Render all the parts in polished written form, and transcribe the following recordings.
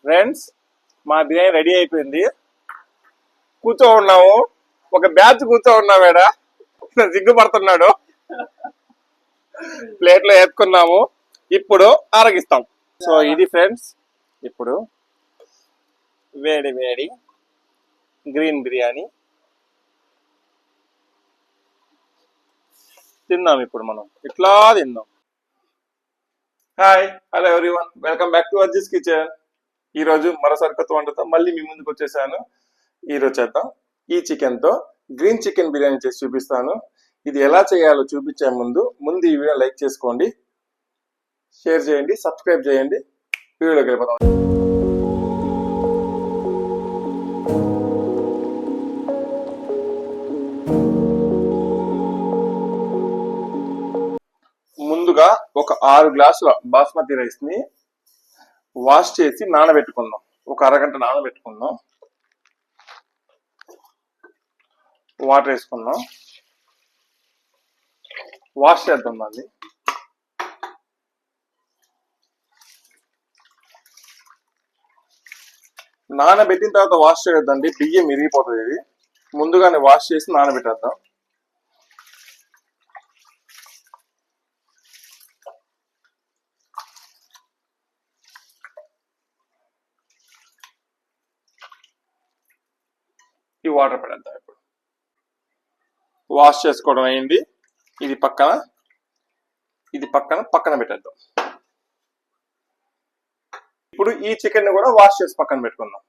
Friends, మా biryani ready అయిపోయింది. కూర్చో ఉన్నాము, ఒక బ్యాచ్ కూర్చో ఉన్నాం. ఏడా సిగ్గుపడుతున్నాడు. ప్లేట్లో వేసుకున్నాము, ఇప్పుడు ఆరగిస్తాం. సో ఇది ఫ్రెండ్స్, ఇప్పుడు వేడి వేడి గ్రీన్ బిర్యానీ తిందాం. ఇప్పుడు మనం ఇట్లా తిందాం. Hi, hello everyone, welcome back to Arji's kitchen. ఈ రోజు మరో సరికొత్త వంటతో మళ్ళీ మీ ముందుకు వచ్చేసాను. ఈ రోజు చేద్దాం ఈ చికెన్ తో గ్రీన్ చికెన్ బిర్యానీ చేసి చూపిస్తాను. ఇది ఎలా చేయాలో చూపించే ముందు ఈ వీడియో లైక్ చేసుకోండి, షేర్ చేయండి, సబ్స్క్రైబ్ చేయండి. వీడియోలోకి వెళ్ళిపోతాం. ముందుగా ఒక 6 గ్లాసుల బాస్మతి రైస్ ని వాష్ చేసి నానబెట్టుకుందాం. ఒక అరగంట నానబెట్టుకుందాం. వాటర్ వేసుకుందాం, వాష్ చేద్దాం. దాన్ని నానబెట్టిన తర్వాత వాష్ చేయొద్దండి, బియ్యం విరిగిపోతుంది. ఇది ముందుగానే వాష్ చేసి నానబెట్టేద్దాం. ఈ వాటర్ పడేద్దాం. ఇప్పుడు వాష్ చేసుకోవడం అయింది. ఇది పక్కన పెట్టేద్దాం. ఇప్పుడు ఈ చికెన్ ని కూడా వాష్ చేసి పక్కన పెట్టుకుందాం.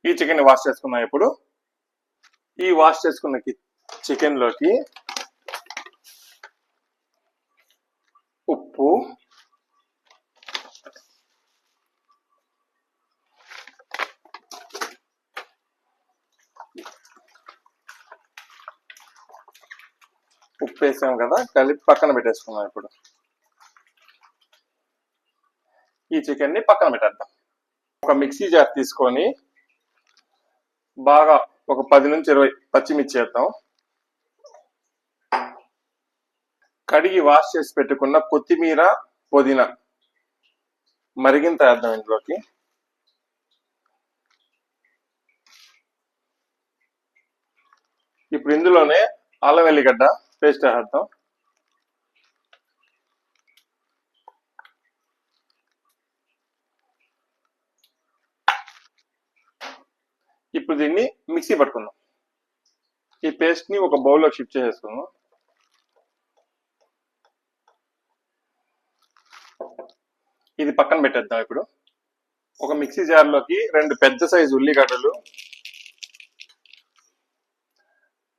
ఈ చికెన్ ని వాష్ చేసుకున్నాం. ఇప్పుడు ఈ వాష్ చేసుకున్న చికెన్ లోకి ఉప్పు, వేసాం కదా, కలిపి పక్కన పెట్టేసుకున్నాం. ఇప్పుడు ఈ చికెన్ ని పక్కన పెట్టేద్దాం. ఒక మిక్సీ జార్ తీసుకొని బాగా ఒక 10 నుంచి 20 పచ్చిమిర్చి వేద్దాం. కడిగి వాష్ చేసి పెట్టుకున్న కొత్తిమీర, పుదీనా మరిగింత వేద్దాం ఇందులోకి. ఇప్పుడు ఇందులోనే అల్లం వెల్లిగడ్డ పేస్ట్ వేద్దాం. ఇప్పుడు దీన్ని మిక్సీ పట్టుకుందాం. ఈ పేస్ట్ ని ఒక బౌల్లో షిఫ్ట్ చేసేసుకుందాం. ఇది పక్కన పెట్టేద్దాం. ఇప్పుడు ఒక మిక్సీ జార్లోకి 2 పెద్ద సైజు ఉల్లిగడ్డలు,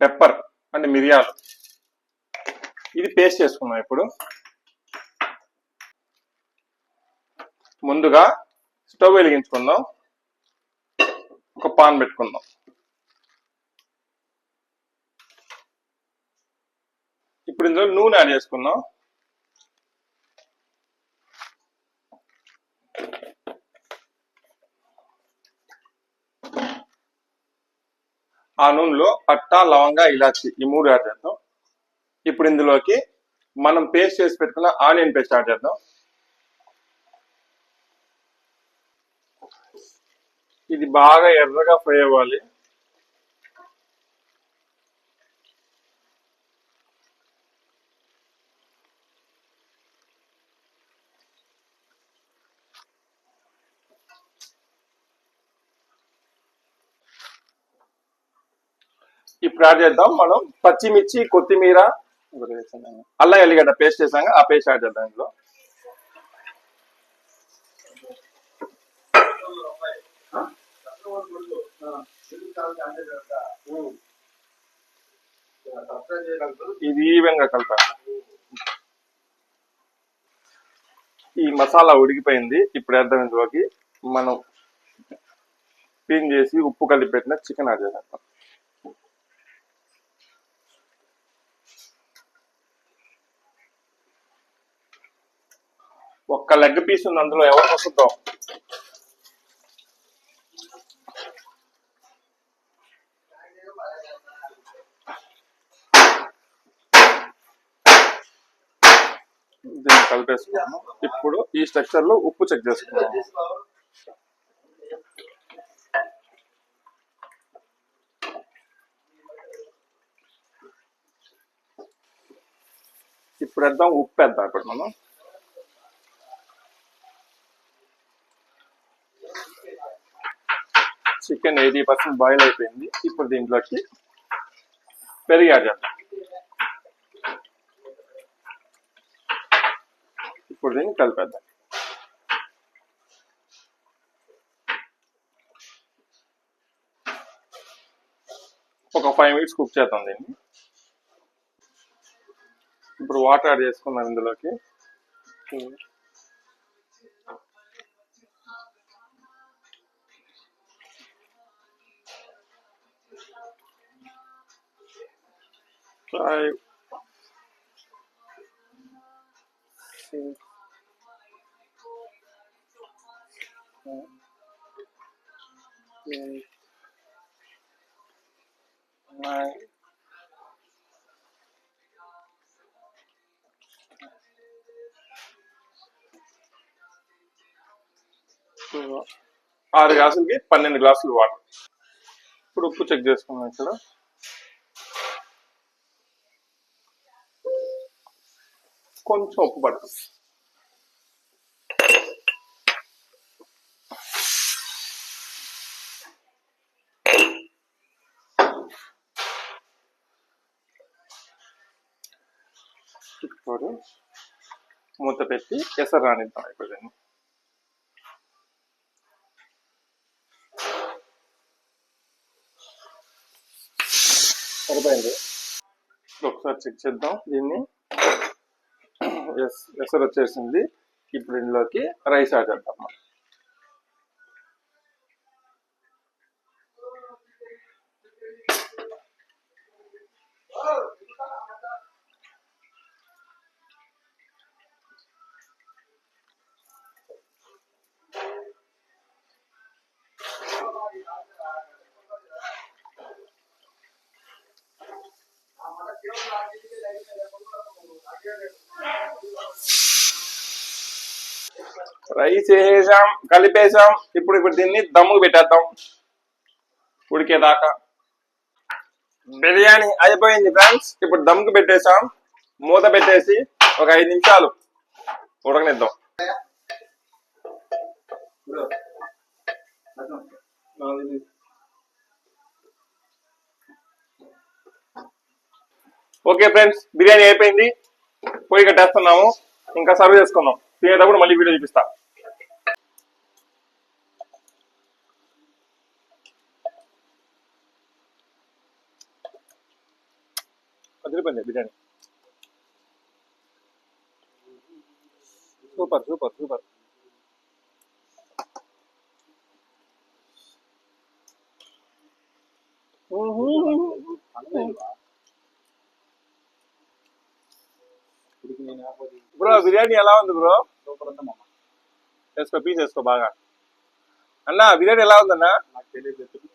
పెప్పర్ అంటే మిరియాలు, ఇది పేస్ట్ చేసుకుందాం. ఇప్పుడు ముందుగా స్టవ్ వెలిగించుకుందాం. ఒక పాన్ పెట్టుకుందాం. ఇప్పుడు ఇందులో నూనె యాడ్ చేసుకుందాం. ఆ నూనెలో పట్టా, లవంగా, ఇలాచి ఈ 3 యాడ్ చేద్దాం. ఇప్పుడు ఇందులోకి మనం పేస్ట్ చేసి పెట్టుకున్న ఆనియన్ పేస్ట్ యాడ్ చేద్దాం. ఇది బాగా ఎర్రగా ఫ్రై అవ్వాలి. ఇప్పుడు యాడ్ చేద్దాం మనం పచ్చిమిర్చి, కొత్తిమీర, అల్లం ఎల్లిగడ్డ పేస్ట్ చేసాక ఆ పేస్ట్ యాడ్ చేద్దాం. ఇందులో ఇది ఈవెన్గా కలపాలి. ఈ మసాలా ఉడికిపోయింది. ఇప్పుడు వేద్దాం ఇందులోకి మనం క్లీన్ చేసి ఉప్పు కలిపి పెట్టిన చికెన్ యాడ్ చేద్దాం. ఒక్క లెగ్ పీస్ ఉంది అందులో, ఎవరికి వస్తుందో. దీన్ని కలిపేసుకున్నాము. ఇప్పుడు ఈ స్ట్రక్చర్ లో ఉప్పు చెక్ చేసుకున్నాము. ఇప్పుడు వేద్దాం, ఉప్పు వేద్దాం. ఇప్పుడు మనం చికెన్ 80% బాయిల్ అయిపోయింది. ఇప్పుడు దీంట్లోకి పెరుగు యాడ్ చేద్దాం. ఇప్పుడు దీన్ని కలిపేద్దాం. ఒక 5 minutes కుక్ చేద్దాం దీన్ని. ఇప్పుడు వాటర్ యాడ్ చేసుకుందాం ఇందులోకి. Five, six, 8, 9, 6 గ్లాసులకి 12 గ్లాసులు వాటర్. ఇప్పుడు ఉప్పు చెక్ చేసుకున్నాం. ఇక్కడ కొంచెం ఉప్పు పడుతుంది. ఇప్పుడు మూత పెట్టి ఎసరు రానిద్దాం. ఇప్పుడు దీన్ని సరిపోయింది. ఒకసారి చెక్ చేద్దాం దీన్ని. ఎసరు వచ్చేసింది. ఇప్పుడు ఇందులోకి రైస్ యాడ్ చేద్దాం. రైస్ వేసేసాం, కలిపేసాం. ఇప్పుడు దీన్ని దమ్ముకు పెట్టేద్దాం ఉడికేదాకా. బిర్యానీ అయిపోయింది ఫ్రెండ్స్. ఇప్పుడు దమ్ముకు పెట్టేసాం. మూత పెట్టేసి ఒక 5 నిమిషాలు ఉడకనిద్దాం. ఓకే ఫ్రెండ్స్, బిర్యానీ అయిపోయింది. పొయ్యి కట్టేస్తున్నాము. ఇంకా సర్వ్ చేసుకుందాం. తినేటప్పుడు మళ్ళీ వీడియో చూపిస్తా. అదిరిపోయింది biryani. Super super super. Bro biryani ఎలా ఉంది బ్రో? వేసుకో, పీస్ వేసుకో బాగా. అన్నా బిర్యానీ ఎలా ఉందన్నా? నాకు తెలియదు.